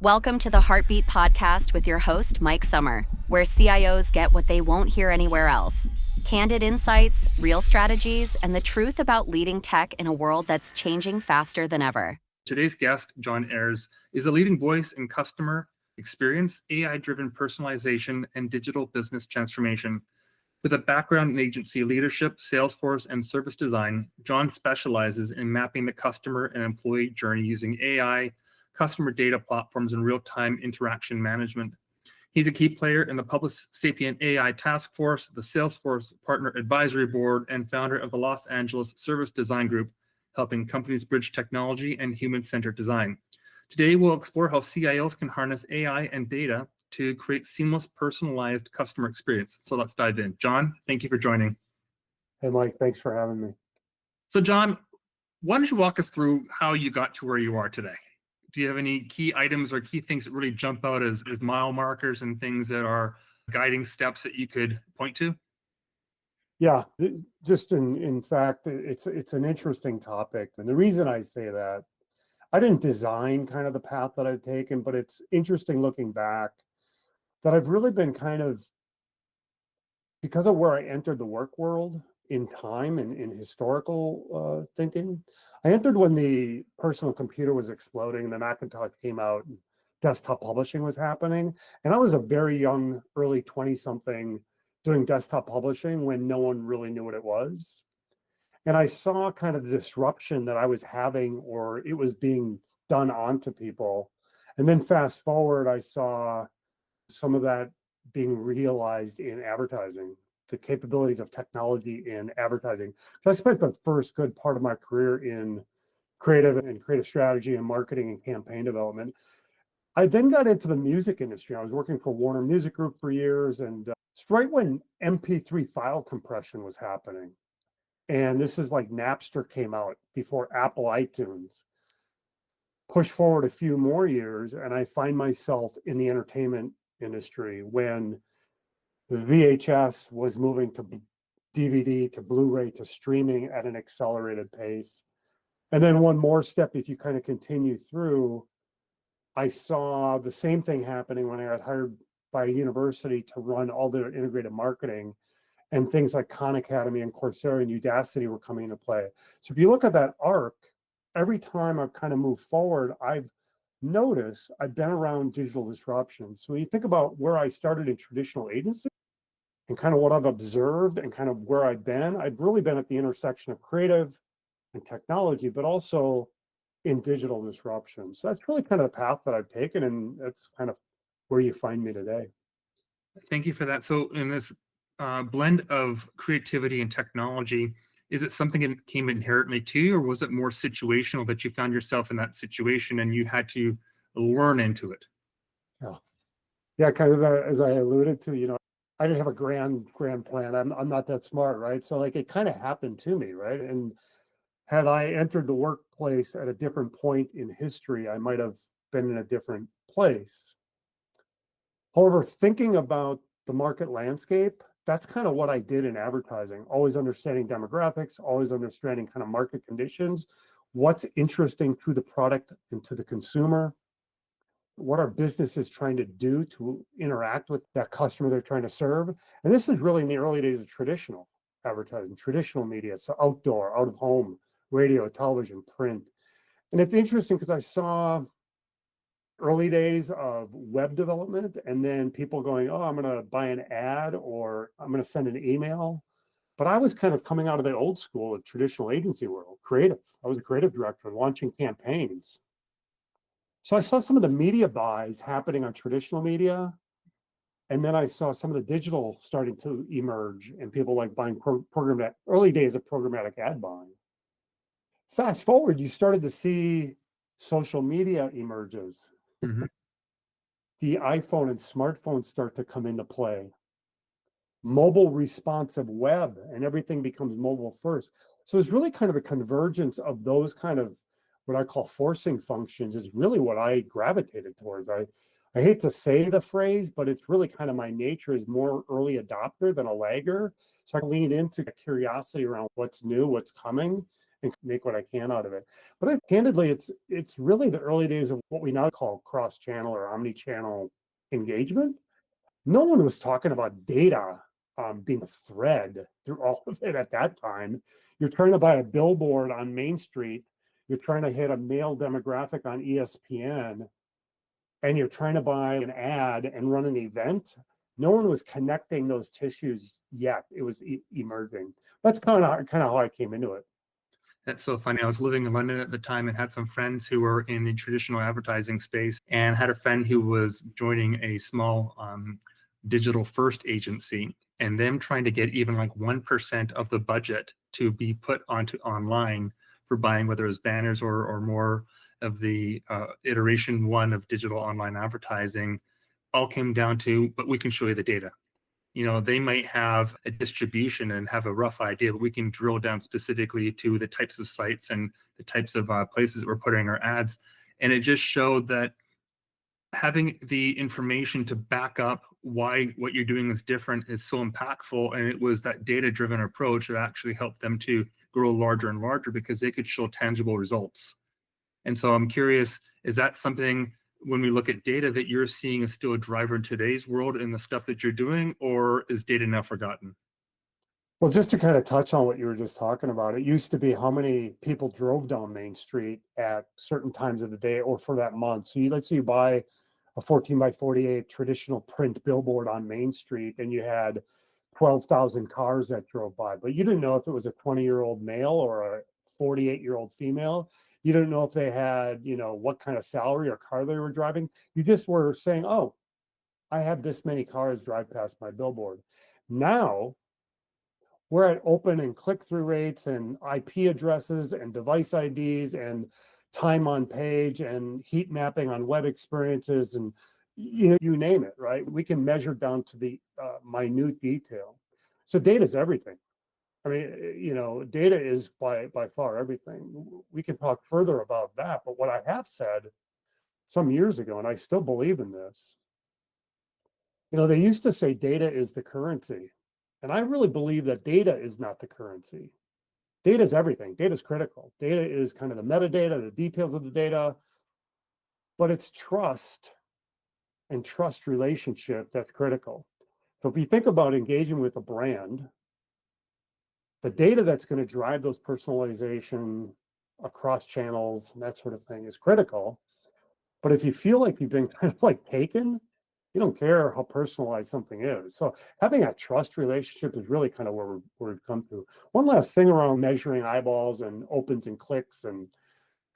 Welcome to the Heartbeat Podcast with your host, Mike Summer, where CIOs get what they won't hear anywhere else. Candid insights, real strategies, and the truth about leading tech in a world that's changing faster than ever. Today's guest, John Ayers, is a leading voice in customer experience, AI-driven personalization, and digital business transformation. With a background in agency leadership, Salesforce, and service design, John specializes in mapping the customer and employee journey using AI, customer data platforms, and real-time interaction management. He's a key player in the Public Sapient AI Task Force, the Salesforce Partner Advisory Board, and founder of the Los Angeles Service Design Group, helping companies bridge technology and human-centered design. Today, we'll explore how CIOs can harness AI and data to create seamless, personalized customer experience. So let's dive in. John, thank you for joining. Hey, Mike, thanks for having me. So John, why don't you walk us through how you got to where you are today? Do you have any key items or key things that really jump out as mile markers and things that are guiding steps that you could point to? Yeah, just in fact, it's an interesting topic. And the reason I say that, I didn't design kind of the path that I've taken, but it's interesting looking back that I've really been kind of, because of where I entered the work world in time and in historical thinking, I entered when the personal computer was exploding, the Macintosh came out, and desktop publishing was happening. And I was a very young, early 20-something doing desktop publishing when no one really knew what it was. And I saw kind of the disruption that I was having, or it was being done onto people. And then fast forward, I saw some of that being realized in advertising, the capabilities of technology in advertising. So I spent the first good part of my career in creative strategy and marketing and campaign development. I then got into the music industry. I was working for Warner Music Group for years, and it's right when MP3 file compression was happening. And this is like Napster came out before Apple iTunes. Push forward a few more years, and I find myself in the entertainment industry when the VHS was moving to DVD, to Blu-ray, to streaming at an accelerated pace. And then one more step, if you kind of continue through, I saw the same thing happening when I got hired by a university to run all their integrated marketing, and things like Khan Academy and Coursera and Udacity were coming into play. So if you look at that arc, every time I've kind of moved forward, I've noticed I've been around digital disruption. So when you think about where I started in traditional agency and kind of what I've observed and kind of where I've really been at the intersection of creative and technology, but also in digital disruption. So that's really kind of the path that I've taken, and that's kind of where you find me today. Thank you for that. So in this blend of creativity and technology, is it something that came inherently to you, or was it more situational that you found yourself in that situation and you had to learn into it? Yeah, kind of as I alluded to, I didn't have a grand plan. I'm not that smart, right? So like it kind of happened to me, right? And had I entered the workplace at a different point in history, I might have been in a different place. However, thinking about the market landscape, that's kind of what I did in advertising, always understanding demographics, always understanding kind of market conditions, what's interesting to the product and to the consumer, what our business is trying to do to interact with that customer they're trying to serve. And this is really in the early days of traditional advertising, traditional media, so outdoor, out of home, radio, television, print. And it's interesting because I saw early days of web development, and then people going, oh, I'm going to buy an ad or I'm going to send an email. But I was kind of coming out of the old school of traditional agency world, creative. I was a creative director launching campaigns. So I saw some of the media buys happening on traditional media. And then I saw some of the digital starting to emerge and people like buying early days of programmatic ad buying. Fast forward, you started to see social media emerges. Mm-hmm. The iPhone and smartphones start to come into play. Mobile responsive web, and everything becomes mobile first. So it's really kind of a convergence of those kind of what I call forcing functions is really what I gravitated towards. I hate to say the phrase, but it's really kind of my nature is more early adopter than a lagger. So I lean into curiosity around what's new, what's coming, and make what I can out of it. But candidly, it's really the early days of what we now call cross-channel or omni-channel engagement. No one was talking about data being a thread through all of it at that time. You're trying to buy a billboard on Main Street. You're trying to hit a male demographic on ESPN, and you're trying to buy an ad and run an event. No one was connecting those tissues yet. It was emerging. That's kind of how I came into it. That's so funny. I was living in London at the time and had some friends who were in the traditional advertising space, and had a friend who was joining a small digital first agency, and them trying to get even like 1% of the budget to be put onto online for buying, whether it was banners or more of the iteration one of digital online advertising, all came down to, but we can show you the data. They might have a distribution and have a rough idea, but we can drill down specifically to the types of sites and the types of places that we're putting our ads. And it just showed that having the information to back up why what you're doing is different is so impactful. And it was that data-driven approach that actually helped them to grow larger and larger because they could show tangible results. And so I'm curious, is that something when we look at data that you're seeing is still a driver in today's world in the stuff that you're doing, or is data now forgotten? Well, just to kind of touch on what you were just talking about, it used to be how many people drove down Main Street at certain times of the day or for that month. So let's say you buy a 14 by 48 traditional print billboard on Main Street, and you had 12,000 cars that drove by, but you didn't know if it was a 20-year-old male or a 48-year-old female. You didn't know if they had, what kind of salary or car they were driving. You just were saying, oh, I had this many cars drive past my billboard. Now we're at open and click-through rates and IP addresses and device IDs and time on page and heat mapping on web experiences and you name it, right? We can measure down to the minute detail. So data is everything. I mean, data is by far everything. We can talk further about that, but what I have said some years ago, and I still believe in this, they used to say data is the currency. And I really believe that data is not the currency. Data is everything. Data is critical. Data is kind of the metadata, the details of the data, but it's trust and trust relationship that's critical. So if you think about engaging with a brand, the data that's going to drive those personalization across channels and that sort of thing is critical. But if you feel like you've been kind of like taken, you don't care how personalized something is. So having that trust relationship is really kind of where we've come to. One last thing around measuring eyeballs and opens and clicks and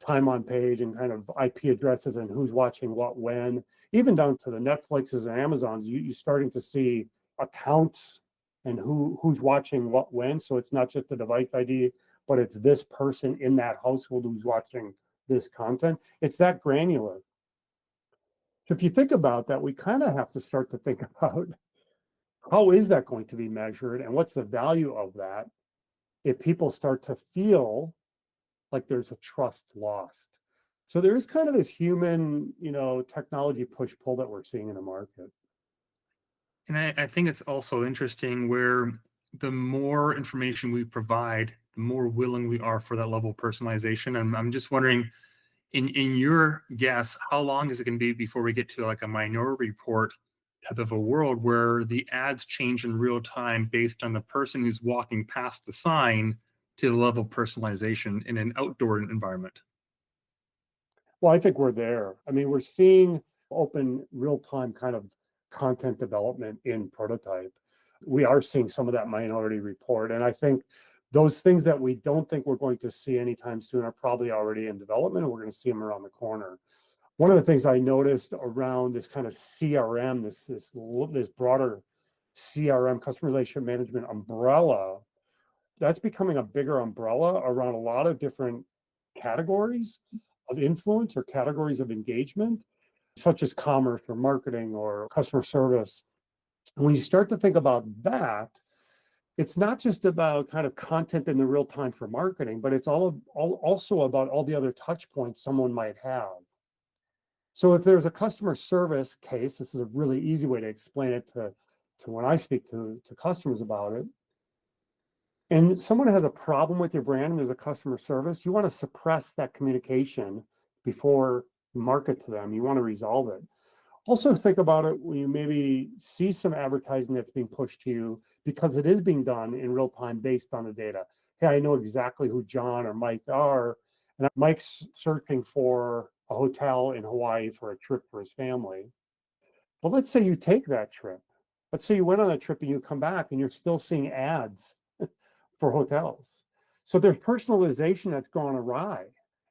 time on page and kind of IP addresses and who's watching what when, even down to the Netflixes and Amazons, you're starting to see accounts and who's watching what when. So it's not just the device ID, but it's this person in that household who's watching this content. It's that granular. So if you think about that, we kind of have to start to think about how is that going to be measured and what's the value of that if people start to feel like there's a trust lost. So there is kind of this human, technology push-pull that we're seeing in the market. And I think it's also interesting where the more information we provide, the more willing we are for that level of personalization. And I'm just wondering, in your guess, how long is it going to be before we get to like a Minority Report type of a world where the ads change in real time based on the person who's walking past the sign to the level of personalization in an outdoor environment? Well, I think we're there. I mean, we're seeing open real-time kind of content development in prototype. We are seeing some of that Minority Report. And I think those things that we don't think we're going to see anytime soon are probably already in development, and we're going to see them around the corner. One of the things I noticed around this kind of CRM, this broader CRM, customer relationship management umbrella, that's becoming a bigger umbrella around a lot of different categories of influence or categories of engagement, such as commerce or marketing or customer service. And when you start to think about that, it's not just about kind of content in the real time for marketing, but it's also about all the other touch points someone might have. So if there's a customer service case, this is a really easy way to explain it to when I speak to customers about it. And someone has a problem with your brand and there's a customer service, you want to suppress that communication before you market to them. You want to resolve it. Also think about it when you maybe see some advertising that's being pushed to you because it is being done in real time based on the data. Hey, I know exactly who John or Mike are, and Mike's searching for a hotel in Hawaii for a trip for his family. Well, let's say you take that trip. Let's say you went on a trip and you come back and you're still seeing ads for hotels. So there's personalization that's gone awry.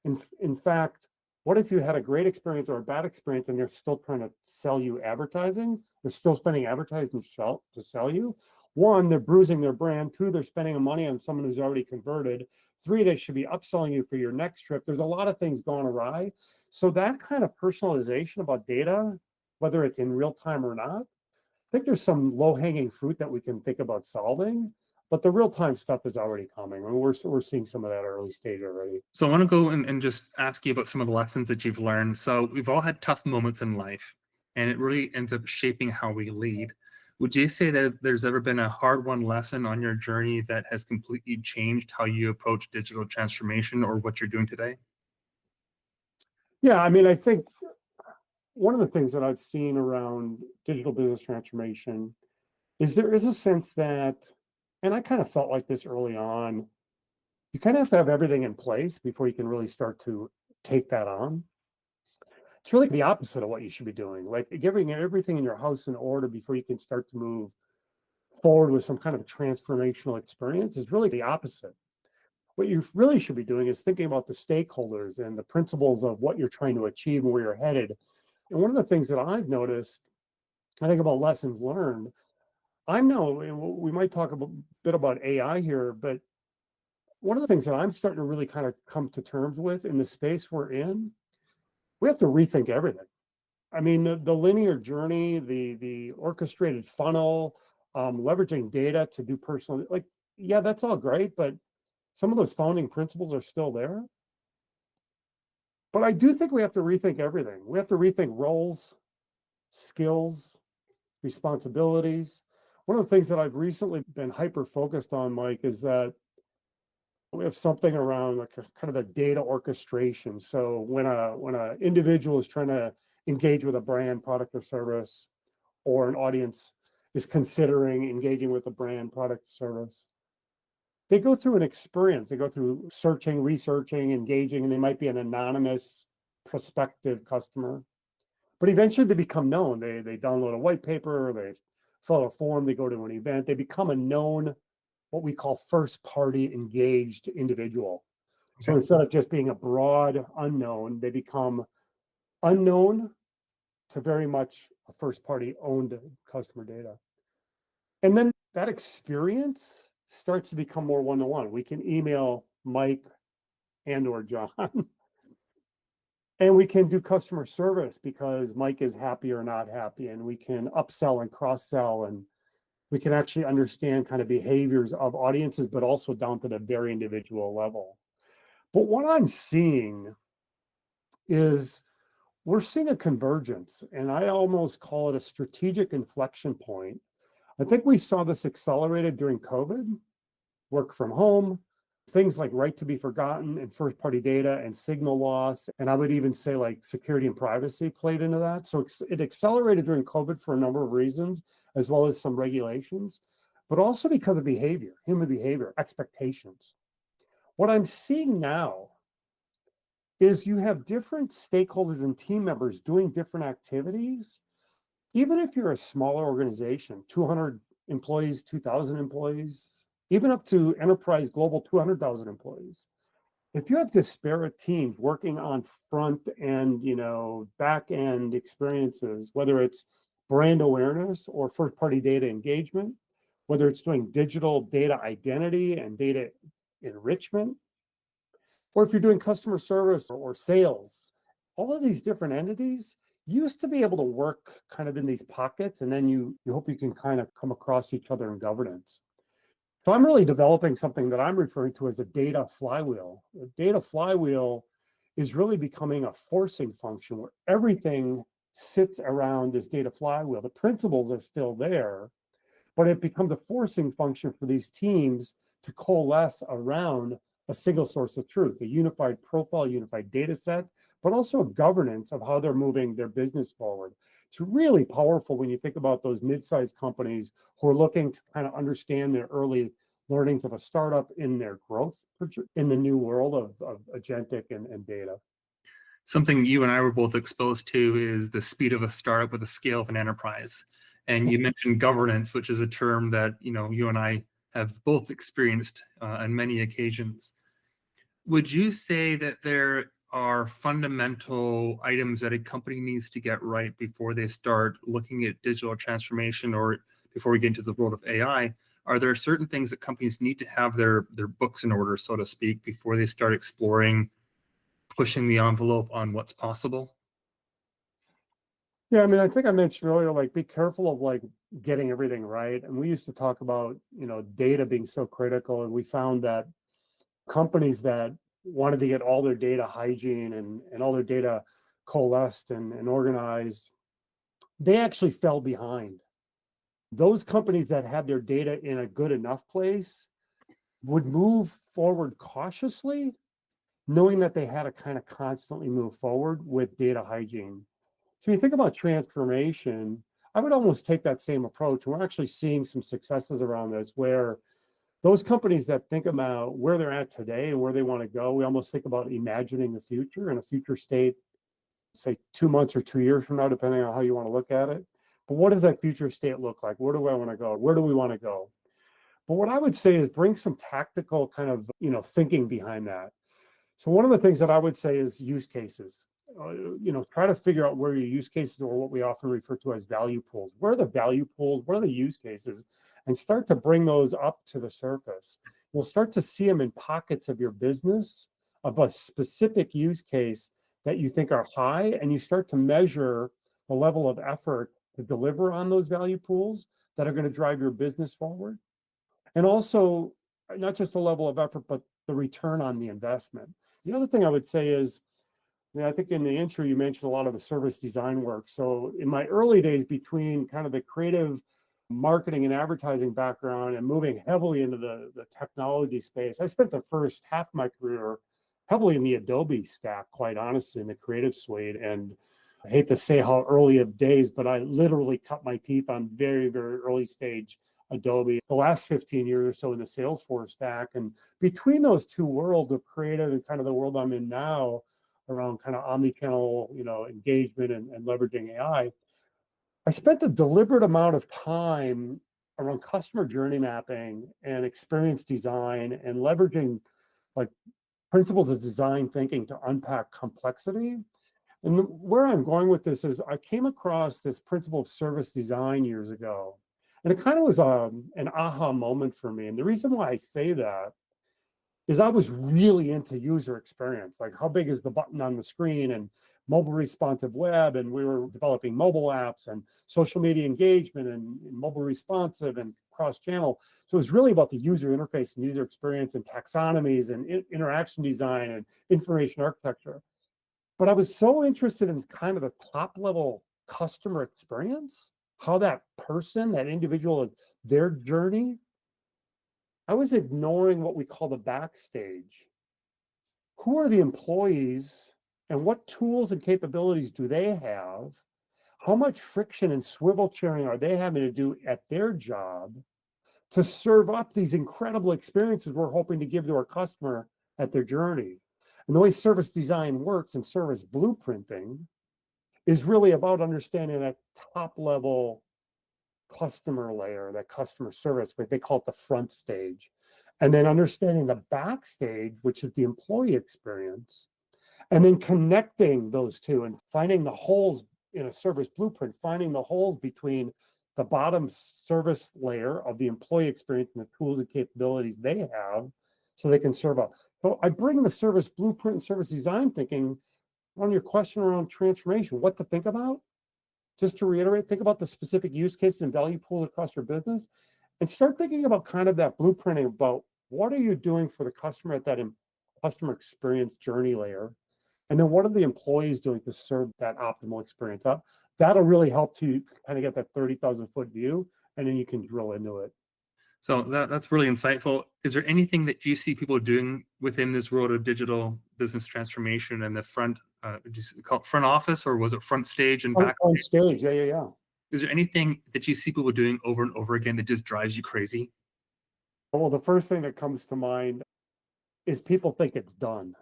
In fact, what if you had a great experience or a bad experience and they're still trying to sell you advertising? They're still spending advertising to sell you. One, they're bruising their brand. Two, they're spending money on someone who's already converted. Three, they should be upselling you for your next trip. There's a lot of things going awry. So that kind of personalization about data, whether it's in real time or not, I think there's some low-hanging fruit that we can think about solving, but the real-time stuff is already coming. I mean, we're seeing some of that early stage already. So I want to go and just ask you about some of the lessons that you've learned. So we've all had tough moments in life, and it really ends up shaping how we lead. Would you say that there's ever been a hard-won lesson on your journey that has completely changed how you approach digital transformation or what you're doing today? Yeah, I mean, I think one of the things that I've seen around digital business transformation is there is a sense that, and I kind of felt like this early on, you kind of have to have everything in place before you can really start to take that on. It's really the opposite of what you should be doing. Like giving everything in your house in order before you can start to move forward with some kind of transformational experience is really the opposite. What you really should be doing is thinking about the stakeholders and the principles of what you're trying to achieve and where you're headed. And one of the things that I've noticed, I think about lessons learned, I'm now, we might talk a bit about AI here, but one of the things that I'm starting to really kind of come to terms with in the space we're in, we have to rethink everything. I mean, the linear journey, the orchestrated funnel, leveraging data to do personal, like, yeah, that's all great, but some of those founding principles are still there. But I do think we have to rethink everything. We have to rethink roles, skills, responsibilities. One of the things that I've recently been hyper focused on, Mike, is that we have something around like a kind of a data orchestration. So when a individual is trying to engage with a brand, product, or service, or an audience is considering engaging with a brand, product, or service, they go through an experience. They go through searching, researching, engaging, and they might be an anonymous prospective customer. But eventually they become known. They download a white paper, they fill out a form, they go to an event, they become a known, what we call first party engaged individual. So instead of just being a broad unknown, they become unknown to very much a first party owned customer data. And then that experience starts to become more one-to-one. We can email Mike and or John and we can do customer service because Mike is happy or not happy, and we can upsell and cross-sell, and we can actually understand kind of behaviors of audiences, but also down to the very individual level. But what I'm seeing is we're seeing a convergence, and I almost call it a strategic inflection point. I think we saw this accelerated during COVID, work from home, things like right to be forgotten and first party data and signal loss. And I would even say like security and privacy played into that. So it accelerated during COVID for a number of reasons, as well as some regulations, but also because of behavior, human behavior, expectations. What I'm seeing now is you have different stakeholders and team members doing different activities. Even if you're a smaller organization, 200 employees, 2,000 employees, even up to enterprise global 200,000 employees. If you have disparate teams working on front end, back end experiences, whether it's brand awareness or first party data engagement, whether it's doing digital data identity and data enrichment, or if you're doing customer service or sales, all of these different entities used to be able to work kind of in these pockets, and then you hope you can kind of come across each other in governance. So I'm really developing something that I'm referring to as a data flywheel. The data flywheel is really becoming a forcing function where everything sits around this data flywheel. The principles are still there, but it becomes a forcing function for these teams to coalesce around a single source of truth, a unified profile, unified data set, but also a governance of how they're moving their business forward. It's really powerful when you think about those mid-sized companies who are looking to kind of understand their early learnings of a startup in their growth in the new world of agentic and data. Something you and I were both exposed to is the speed of a startup with the scale of an enterprise. And you mentioned governance, which is a term that you and I have both experienced on many occasions. Would you say that there are fundamental items that a company needs to get right before they start looking at digital transformation, or before we get into the world of AI? Are there certain things that companies need to have their books in order, so to speak, before they start exploring pushing the envelope on what's possible? Yeah, I mean, I think I mentioned earlier, like, be careful of like getting everything right. And we used to talk about, data being so critical. And we found that companies that wanted to get all their data hygiene and all their data coalesced and organized, they actually fell behind. Those companies that had their data in a good enough place would move forward cautiously, knowing that they had to kind of constantly move forward with data hygiene. So you think about transformation, I would almost take that same approach. We're actually seeing some successes around this where those companies that think about where they're at today and where they want to go, we almost think about imagining the future and a future state, say 2 months or 2 years from now, depending on how you want to look at it. But what does that future state look like? Where do I want to go? Where do we want to go? But what I would say is bring some tactical kind of, thinking behind that. So one of the things that I would say is use cases. Try to figure out where your use cases, or what we often refer to as value pools. Where are the value pools? What are the use cases? And start to bring those up to the surface. You'll start to see them in pockets of your business of a specific use case that you think are high, and you start to measure the level of effort to deliver on those value pools that are going to drive your business forward. And also, not just the level of effort, but the return on the investment. The other thing I would say is, I think in the intro, you mentioned a lot of the service design work. So in my early days, between kind of the creative marketing and advertising background and moving heavily into the technology space, I spent the first half of my career heavily in the Adobe stack, quite honestly, in the creative suite. And I hate to say how early of days, but I literally cut my teeth on very, very early stage Adobe. The last 15 years or so in the Salesforce stack. And between those two worlds of creative and kind of the world I'm in now, around kind of omni-channel, engagement and leveraging AI, I spent a deliberate amount of time around customer journey mapping and experience design and leveraging like principles of design thinking to unpack complexity. And where I'm going with this is I came across this principle of service design years ago. And it kind of was an aha moment for me. And the reason why I say that is I was really into user experience, like how big is the button on the screen, and mobile responsive web. And we were developing mobile apps and social media engagement and mobile responsive and cross-channel. So it was really about the user interface and user experience and taxonomies and interaction design and information architecture. But I was so interested in kind of the top level customer experience, how that person, that individual, their journey. I was ignoring what we call the backstage. Who are the employees and what tools and capabilities do they have? How much friction and swivel chairing are they having to do at their job to serve up these incredible experiences we're hoping to give to our customer at their journey? And the way service design works and service blueprinting is really about understanding that top level customer layer, that customer service, but they call it the front stage. And then understanding the backstage, which is the employee experience, and then connecting those two and finding the holes in a service blueprint, finding the holes between the bottom service layer of the employee experience and the tools and capabilities they have so they can serve up. So I bring the service blueprint and service design thinking on your question around transformation, what to think about. Just to reiterate, think about the specific use cases and value pools across your business, and start thinking about kind of that blueprinting about what are you doing for the customer at that customer experience journey layer, and then what are the employees doing to serve that optimal experience up. That'll really help to kind of get that 30,000 foot view, and then you can drill into it. So that's really insightful. Is there anything that you see people doing within this world of digital business transformation and the front, did you call it front office, or was it front stage and back? On stage, yeah, yeah, yeah. Is there anything that you see people doing over and over again that just drives you crazy? Well, the first thing that comes to mind is people think it's done.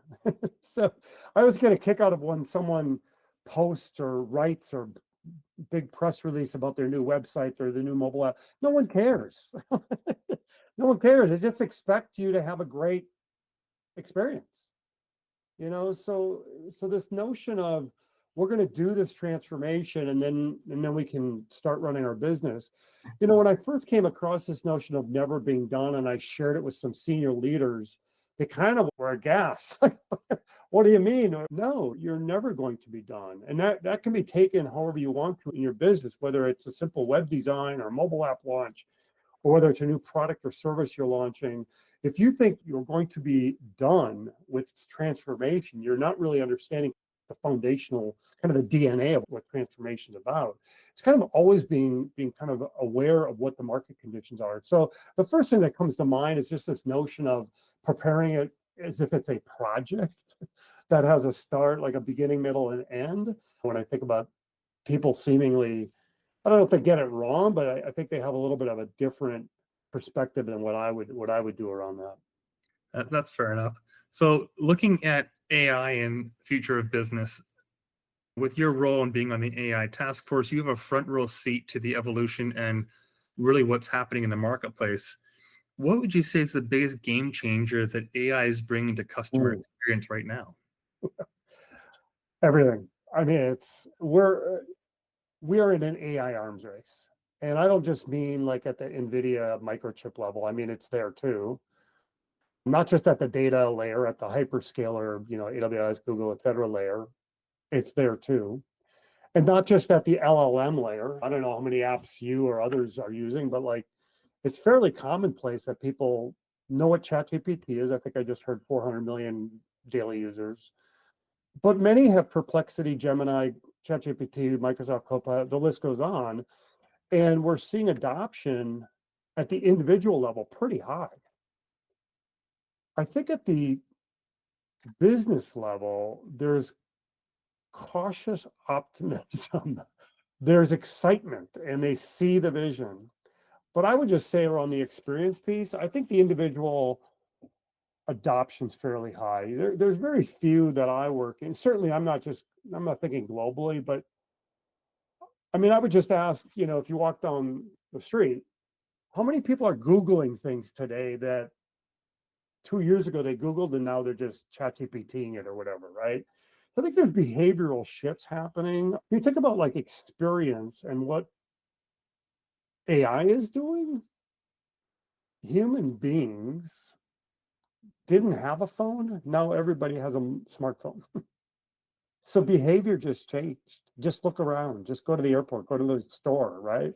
So I always get a kick out of when someone posts or writes or big press release about their new website or the new mobile app. No one cares. No one cares. They just expect you to have a great experience. So this notion of we're going to do this transformation and then we can start running our business. When I first came across this notion of never being done, and I shared it with some senior leaders, they kind of were aghast. What do you mean? No, you're never going to be done. And that can be taken however you want to in your business, whether it's a simple web design or mobile app launch, or whether it's a new product or service you're launching. If you think you're going to be done with transformation, you're not really understanding the foundational kind of the DNA of what transformation is about. It's kind of always being kind of aware of what the market conditions are. So the first thing that comes to mind is just this notion of preparing it as if it's a project that has a start, like a beginning, middle, and end. When I think about people seemingly, I don't know if they get it wrong, but I think they have a little bit of a different perspective than what I would do around that. That's fair enough. So looking at AI and future of business, with your role in being on the AI task force, you have a front row seat to the evolution and really what's happening in the marketplace. What would you say is the biggest game changer that AI is bringing to customer experience right now? Everything. I mean, we are in an AI arms race. And I don't just mean like at the NVIDIA microchip level. I mean, it's there too. Not just at the data layer, at the hyperscaler, AWS, Google, et cetera layer. It's there too. And not just at the LLM layer. I don't know how many apps you or others are using, but like it's fairly commonplace that people know what ChatGPT is. I think I just heard 400 million daily users. But many have Perplexity, Gemini, ChatGPT, Microsoft Copilot, the list goes on. And we're seeing adoption at the individual level pretty high. I think at the business level, there's cautious optimism. There's excitement, and they see the vision. But I would just say around the experience piece, I think the individual adoption's fairly high. There's very few that I work in. Certainly, I'm not thinking globally, but I mean, I would just ask, if you walk down the street, how many people are Googling things today that 2 years ago they Googled and now they're just ChatGPTing it or whatever, right? I think there's behavioral shifts happening. You think about like experience and what AI is doing. Human beings didn't have a phone. Now everybody has a smartphone. So behavior just changed. Just look around, just go to the airport, go to the store, right?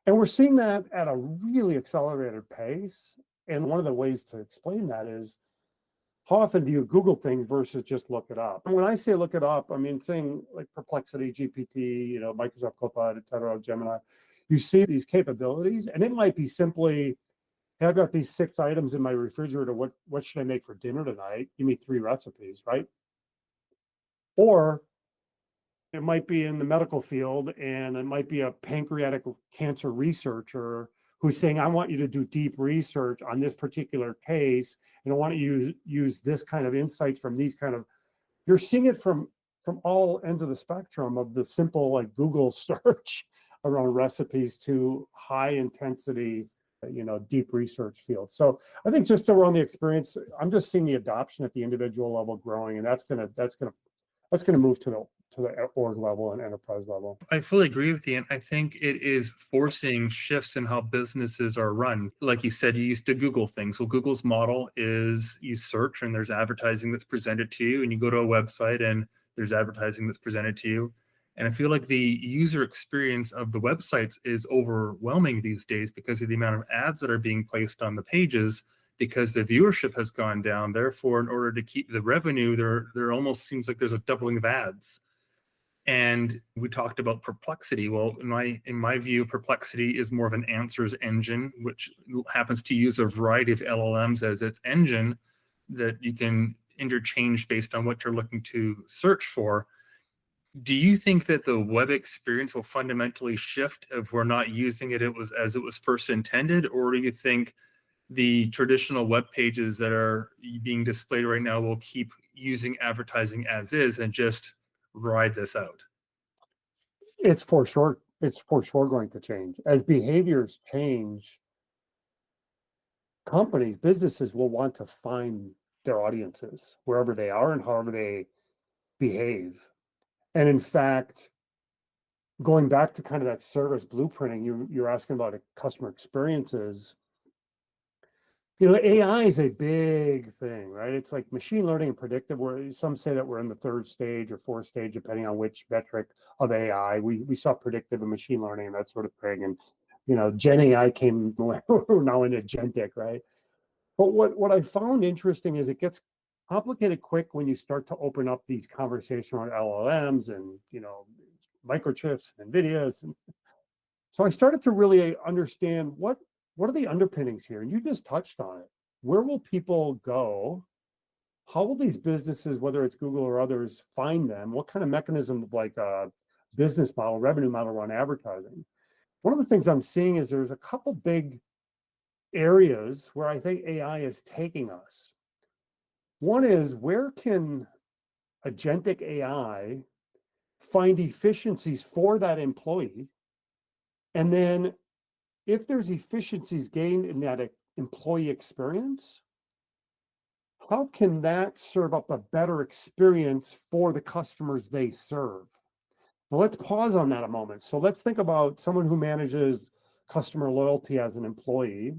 And we're seeing that at a really accelerated pace. And one of the ways to explain that is how often do you Google things versus just look it up? And when I say look it up, I mean saying like Perplexity, GPT, Microsoft Copilot, et cetera, Gemini. You see these capabilities, and it might be simply, hey, I've got these 6 items in my refrigerator. What should I make for dinner tonight? Give me 3 recipes, right? Or it might be in the medical field, and it might be a pancreatic cancer researcher who's saying, I want you to do deep research on this particular case, and I want you to use this kind of insights from these kind of, you're seeing it from all ends of the spectrum, of the simple like Google search around recipes to high intensity, deep research fields. So I think just around the experience, I'm just seeing the adoption at the individual level growing, and that's gonna move to the org level and enterprise level. I fully agree with you. And I think it is forcing shifts in how businesses are run. Like you said, you used to Google things. Well, Google's model is you search and there's advertising that's presented to you, and you go to a website and there's advertising that's presented to you. And I feel like the user experience of the websites is overwhelming these days because of the amount of ads that are being placed on the pages, because the viewership has gone down. Therefore, in order to keep the revenue, there almost seems like there's a doubling of ads. And we talked about perplexity. Well, in my view, perplexity is more of an answers engine, which happens to use a variety of LLMs as its engine that you can interchange based on what you're looking to search for. Do you think that the web experience will fundamentally shift if we're not using it as it was first intended, or do you think the traditional web pages that are being displayed right now will keep using advertising as is and just ride this out? It's for sure going to change. As behaviors change, companies, businesses will want to find their audiences wherever they are and however they behave. And in fact, going back to kind of that service blueprinting, you're asking about customer experiences. AI is a big thing, right? It's like machine learning and predictive, where some say that we're in the third stage or fourth stage, depending on which metric of AI. We saw predictive and machine learning and that sort of thing. And, Gen AI came, we're now in agentic, right? But what I found interesting is it gets complicated quick when you start to open up these conversations around LLMs and, microchips and NVIDIAs. And so I started to really understand what are the underpinnings here? And you just touched on it. Where will people go? How will these businesses, whether it's Google or others, find them? What kind of mechanism, like a business model, revenue model around advertising? One of the things I'm seeing is there's a couple big areas where I think AI is taking us. One is, where can agentic AI find efficiencies for that employee? And then if there's efficiencies gained in that employee experience, how can that serve up a better experience for the customers they serve? Now, let's pause on that a moment. So let's think about someone who manages customer loyalty as an employee.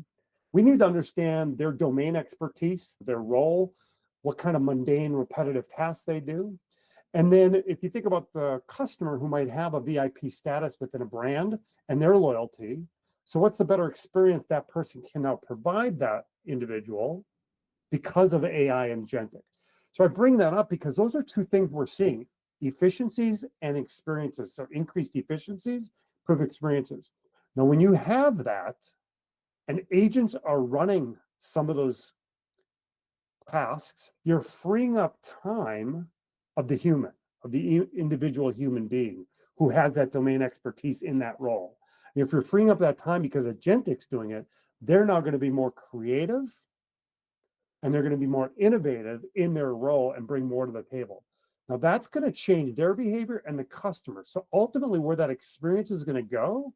We need to understand their domain expertise, their role, what kind of mundane, repetitive tasks they do. And then if you think about the customer who might have a VIP status within a brand and their loyalty, so what's the better experience that person can now provide that individual because of AI and agentic? So I bring that up because those are two things we're seeing: efficiencies and experiences. So increased efficiencies, improve experiences. Now, when you have that, and agents are running some of those tasks, you're freeing up time of the human, of the individual human being who has that domain expertise in that role. And if you're freeing up that time because agentic's doing it, they're now going to be more creative and they're going to be more innovative in their role and bring more to the table. Now, that's going to change their behavior and the customer. So ultimately, where that experience is going to go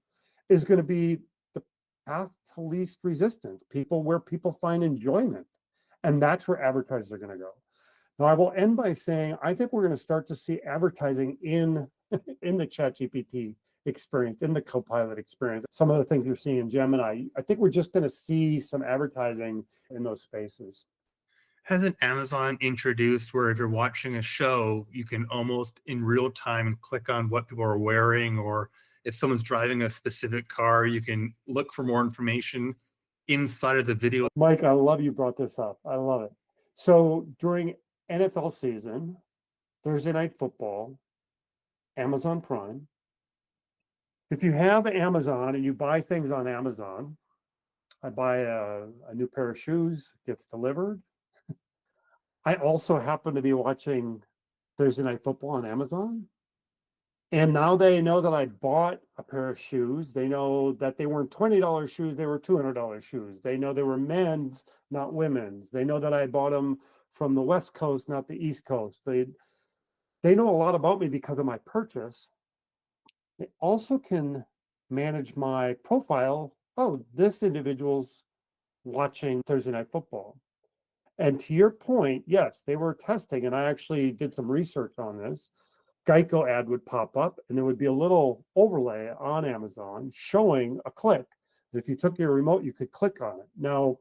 is going to be the path to least resistance, where people find enjoyment. And that's where advertisers are going to go. Now, I will end by saying, I think we're going to start to see advertising in the ChatGPT experience, in the Copilot experience. Some of the things you're seeing in Gemini, I think we're just going to see some advertising in those spaces. Hasn't Amazon introduced where if you're watching a show, you can almost in real time click on what people are wearing, or if someone's driving a specific car, you can look for more information inside of the video? Mike, I love you brought this up. I love it. So during NFL season, Thursday Night Football, Amazon Prime. If you have Amazon and you buy things on Amazon, I buy a new pair of shoes, gets delivered. I also happen to be watching Thursday Night Football on Amazon. And now they know that I bought a pair of shoes. They know that they weren't $20 shoes, they were $200 shoes. They know they were men's, not women's. They know that I bought them from the West Coast, not the East Coast. They know a lot about me because of my purchase. They also can manage my profile. Oh, this individual's watching Thursday Night Football. And to your point, yes, they were testing, and I actually did some research on this. Geico ad would pop up, and there would be a little overlay on Amazon showing a click. If you took your remote, you could click on it. Now,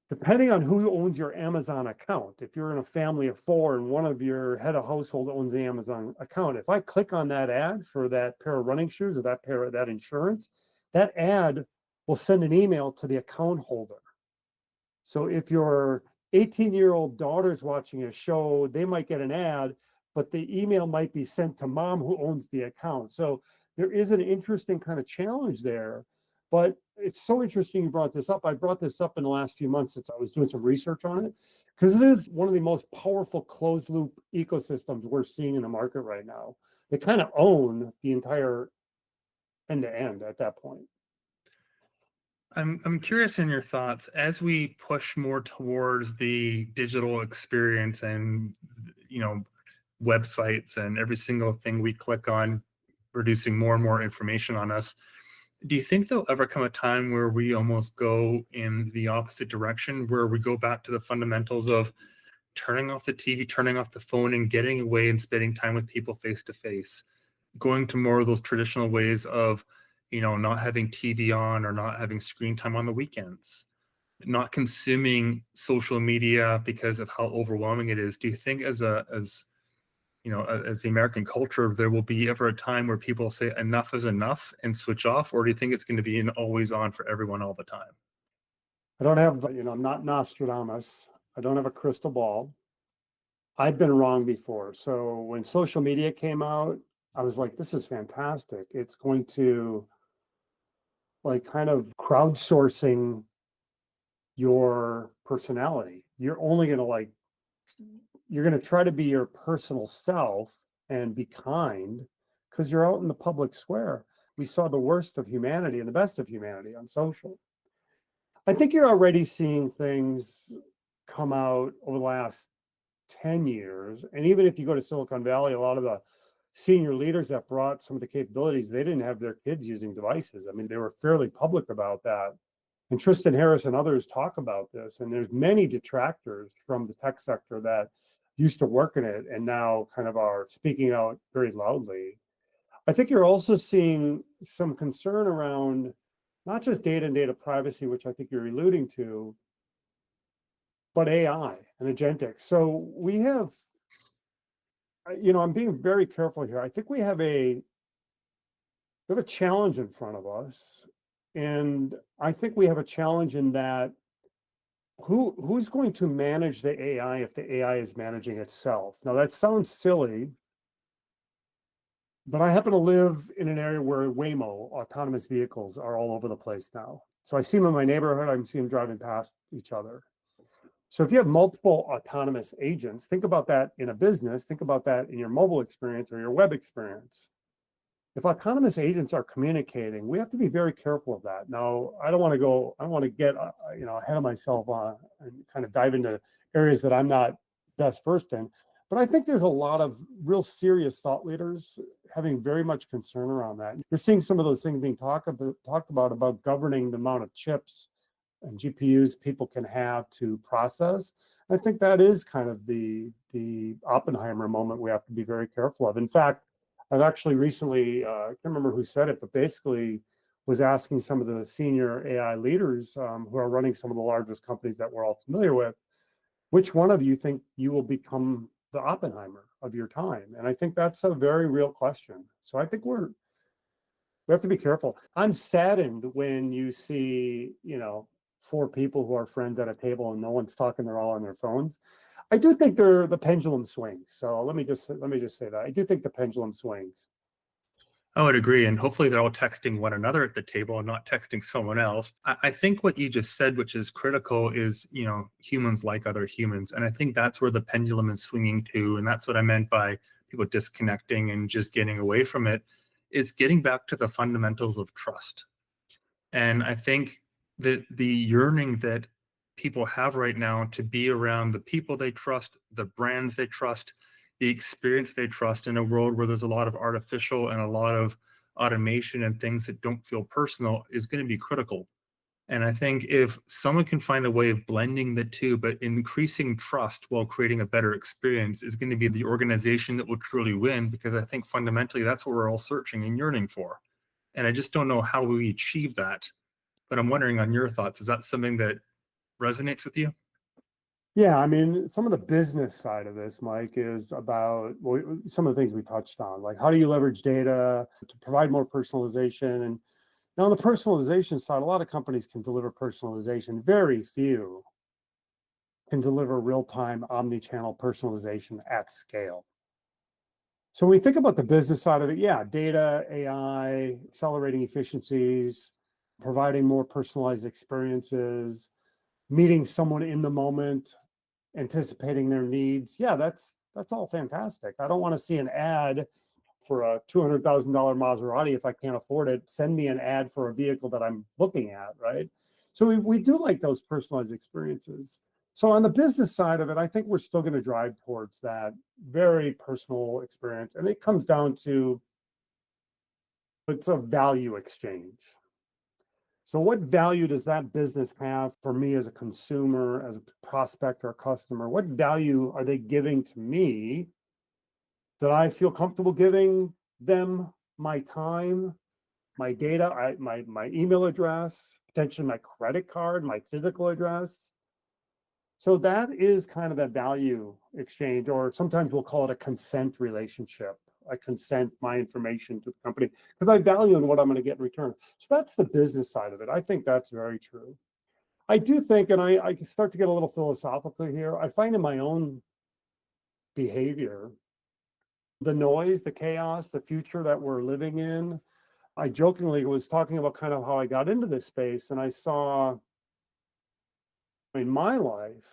depending on who owns your Amazon account, if you're in a family of four and one of your head of household owns the Amazon account, if I click on that ad for that pair of running shoes or that insurance, that ad will send an email to the account holder. So if your 18-year-old daughter's watching a show, they might get an ad but the email might be sent to mom who owns the account. So there is an interesting kind of challenge there. But it's so interesting you brought this up. I brought this up in the last few months since I was doing some research on it, because it is one of the most powerful closed loop ecosystems we're seeing in the market right now. They kind of own the entire end to end at that point. I'm curious in your thoughts as we push more towards the digital experience and websites and every single thing we click on producing more and more information on us. Do you think there'll ever come a time where we almost go in the opposite direction, where we go back to the fundamentals of turning off the TV, turning off the phone, and getting away and spending time with people face to face, going to more of those traditional ways of, not having TV on or not having screen time on the weekends, not consuming social media because of how overwhelming it is? Do you think as the American culture, there will be ever a time where people say enough is enough and switch off? Or do you think it's going to be an always on for everyone all the time? I don't have, I'm not Nostradamus. I don't have a crystal ball. I've been wrong before. So when social media came out, I was like, this is fantastic. It's going to like kind of crowdsourcing your personality. You're only going to you're going to try to be your personal self and be kind because you're out in the public square. We saw the worst of humanity and the best of humanity on social. I think you're already seeing things come out over the last 10 years. And even if you go to Silicon Valley, a lot of the senior leaders that brought some of the capabilities, they didn't have their kids using devices. I mean, they were fairly public about that. And Tristan Harris and others talk about this. And there's many detractors from the tech sector that used to work in it and now kind of are speaking out very loudly. I think you're also seeing some concern around not just data and data privacy, which I think you're alluding to, but AI and agentic. So we have, I'm being very careful here. I think we have a challenge in front of us. And I think we have a challenge in that who's going to manage the AI if the AI is managing itself? Now that sounds silly, but I happen to live in an area where Waymo autonomous vehicles are all over the place now. So I see them in my neighborhood, I see them driving past each other. So if you have multiple autonomous agents, think about that in a business, think about that in your mobile experience or your web experience. If autonomous agents are communicating, we have to be very careful of that. Now, I don't want to get ahead of myself and kind of dive into areas that I'm not best versed in. But I think there's a lot of real serious thought leaders having very much concern around that. You're seeing some of those things being talked about governing the amount of chips and GPUs people can have to process. I think that is kind of the Oppenheimer moment we have to be very careful of. In fact, I've actually recently, I can't remember who said it, but basically was asking some of the senior AI leaders who are running some of the largest companies that we're all familiar with, which one of you think you will become the Oppenheimer of your time? And I think that's a very real question. So I think we have to be careful. I'm saddened when you see, 4 people who are friends at a table and no one's talking, they're all on their phones. I do think the pendulum swings. So let me just say that. I do think the pendulum swings. I would agree. And hopefully they're all texting one another at the table and not texting someone else. I think what you just said, which is critical, is, humans like other humans. And I think that's where the pendulum is swinging to. And that's what I meant by people disconnecting and just getting away from it, is getting back to the fundamentals of trust. And I think that the yearning that people have right now to be around the people they trust, the brands they trust, the experience they trust in a world where there's a lot of artificial and a lot of automation and things that don't feel personal is going to be critical. And I think if someone can find a way of blending the two, but increasing trust while creating a better experience, is going to be the organization that will truly win, because I think fundamentally that's what we're all searching and yearning for. And I just don't know how we achieve that. But I'm wondering on your thoughts, is that something that resonates with you? Yeah, I mean, some of the business side of this, Mike, is about some of the things we touched on, like how do you leverage data to provide more personalization? And now on the personalization side, a lot of companies can deliver personalization. Very few can deliver real-time omni-channel personalization at scale. So when we think about the business side of it, yeah, data, AI, accelerating efficiencies, providing more personalized experiences, meeting someone in the moment, anticipating their needs. Yeah, that's all fantastic. I don't want to see an ad for a $200,000 Maserati if I can't afford it. Send me an ad for a vehicle that I'm looking at, right? So we do like those personalized experiences. So on the business side of it, I think we're still going to drive towards that very personal experience. And it comes down to it's a value exchange. So what value does that business have for me as a consumer, as a prospect or a customer? What value are they giving to me that I feel comfortable giving them my time, my data, my email address, potentially my credit card, my physical address? So that is kind of that value exchange, or sometimes we'll call it a consent relationship. I consent my information to the company because I value in what I'm going to get in return. So that's the business side of it. I think that's very true. I do think, and I start to get a little philosophical here, I find in my own behavior, the noise, the chaos, the future that we're living in. I jokingly was talking about kind of how I got into this space, and I saw in my life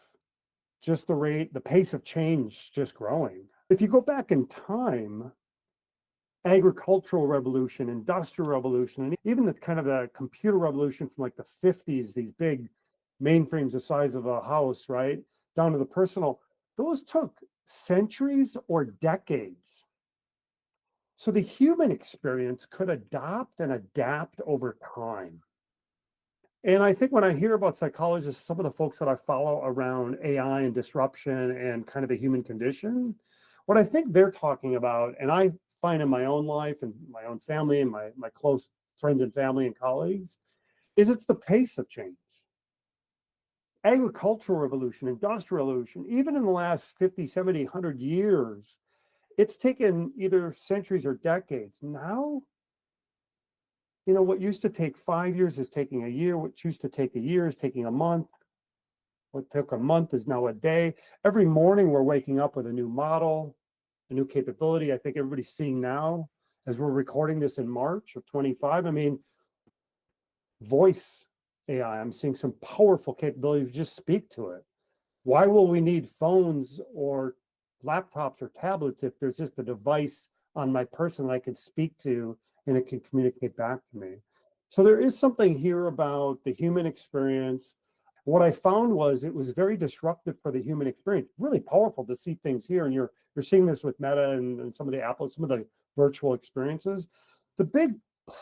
just the pace of change just growing. If you go back in time, agricultural revolution, industrial revolution, and even the kind of the computer revolution from like the 50s, these big mainframes the size of a house, right? Down to the personal, those took centuries or decades. So the human experience could adopt and adapt over time. And I think when I hear about psychologists, some of the folks that I follow around AI and disruption and kind of the human condition, what I think they're talking about, and I find in my own life and my own family and my close friends and family and colleagues, is it's the pace of change. Agricultural revolution, industrial revolution, even in the last 50, 70, 100 years, it's taken either centuries or decades. Now, what used to take 5 years is taking a year. What used to take a year is taking a month. What took a month is now a day. Every morning we're waking up with a new model, a new capability. I think everybody's seeing now as we're recording this in March of 25. I mean, voice AI, I'm seeing some powerful capabilities. Just speak to it. Why will we need phones or laptops or tablets if there's just a device on my person that I can speak to and it can communicate back to me? So there is something here about the human experience. What I found was it was very disruptive for the human experience. Really powerful to see things here, and you're seeing this with Meta and some of the Apple, some of the virtual experiences. The big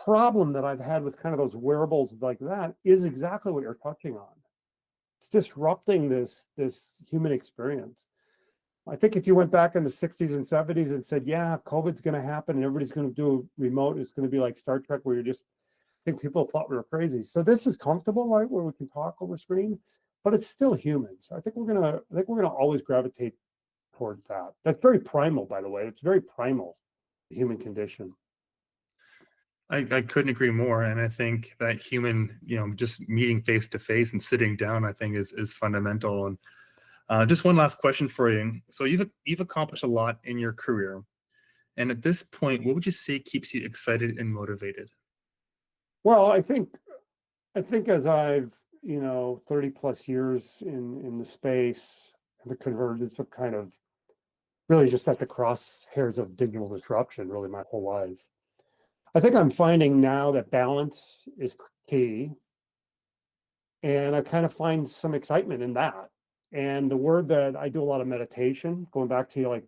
problem that I've had with kind of those wearables like that is exactly what you're touching on. It's disrupting this human experience. I think if you went back in the 60s and 70s and said, yeah, COVID's going to happen and everybody's going to do remote, it's going to be like Star Trek where I think people thought we were crazy. So this is comfortable, right, where we can talk over screen, but it's still human. So I think we're gonna always gravitate towards that. That's very primal, by the way. It's very primal, the human condition. I couldn't agree more. And I think that human, just meeting face to face and sitting down, I think is fundamental. And just one last question for you. So you've accomplished a lot in your career. And at this point, what would you say keeps you excited and motivated? Well, I think as I've 30 plus years in the space and the convergence of kind of really just at the crosshairs of digital disruption, really my whole life, I think I'm finding now that balance is key. And I kind of find some excitement in that. And the word that I do a lot of meditation, going back to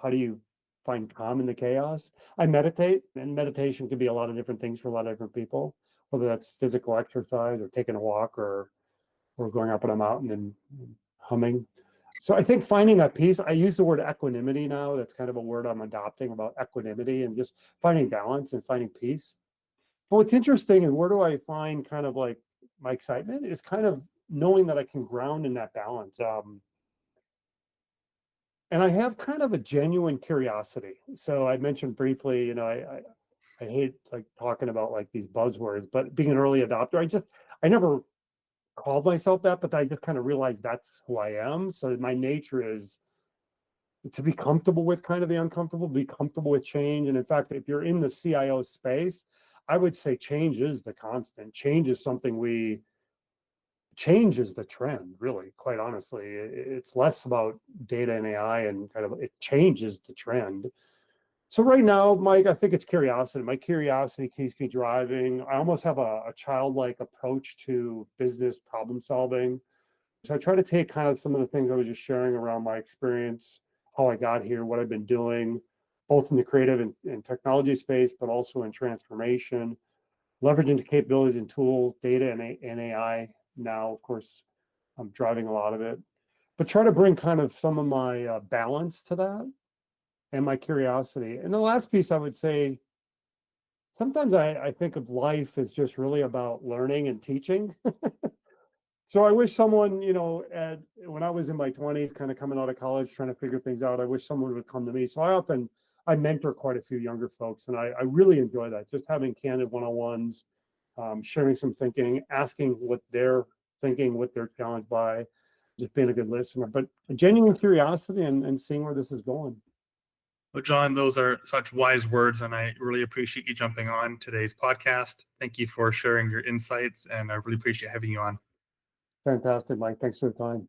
how do you find calm in the chaos? I meditate, and meditation can be a lot of different things for a lot of different people, whether that's physical exercise or taking a walk or going up on a mountain and humming. So I think finding that peace, I use the word equanimity now. That's kind of a word I'm adopting about equanimity and just finding balance and finding peace. But what's interesting and where do I find kind of like my excitement is kind of knowing that I can ground in that balance. And I have kind of a genuine curiosity. So I mentioned briefly, I hate like talking about like these buzzwords, but being an early adopter, I never called myself that, but I just kind of realized that's who I am. So my nature is to be comfortable with kind of the uncomfortable, be comfortable with change. And in fact, if you're in the CIO space, I would say change is the constant. Change is something change is the trend, really, quite honestly. It's less about data and AI and kind of it changes the trend. So right now, Mike, I think it's curiosity. My curiosity keeps me driving. I almost have a childlike approach to business problem solving. So I try to take kind of some of the things I was just sharing around my experience, how I got here, what I've been doing, both in the creative and technology space, but also in transformation, leveraging the capabilities and tools, data and AI. Now, of course, I'm driving a lot of it, but try to bring kind of some of my balance to that and my curiosity. And the last piece I would say, sometimes I think of life as just really about learning and teaching. So I wish someone, when I was in my 20s, kind of coming out of college, trying to figure things out, I wish someone would come to me. So I mentor quite a few younger folks, and I really enjoy that. Just having candid one-on-ones, sharing some thinking, asking what they're thinking, what they're challenged by, just being a good listener, but a genuine curiosity and seeing where this is going. Well, John, those are such wise words, and I really appreciate you jumping on today's podcast. Thank you for sharing your insights, and I really appreciate having you on. Fantastic, Mike. Thanks for the time.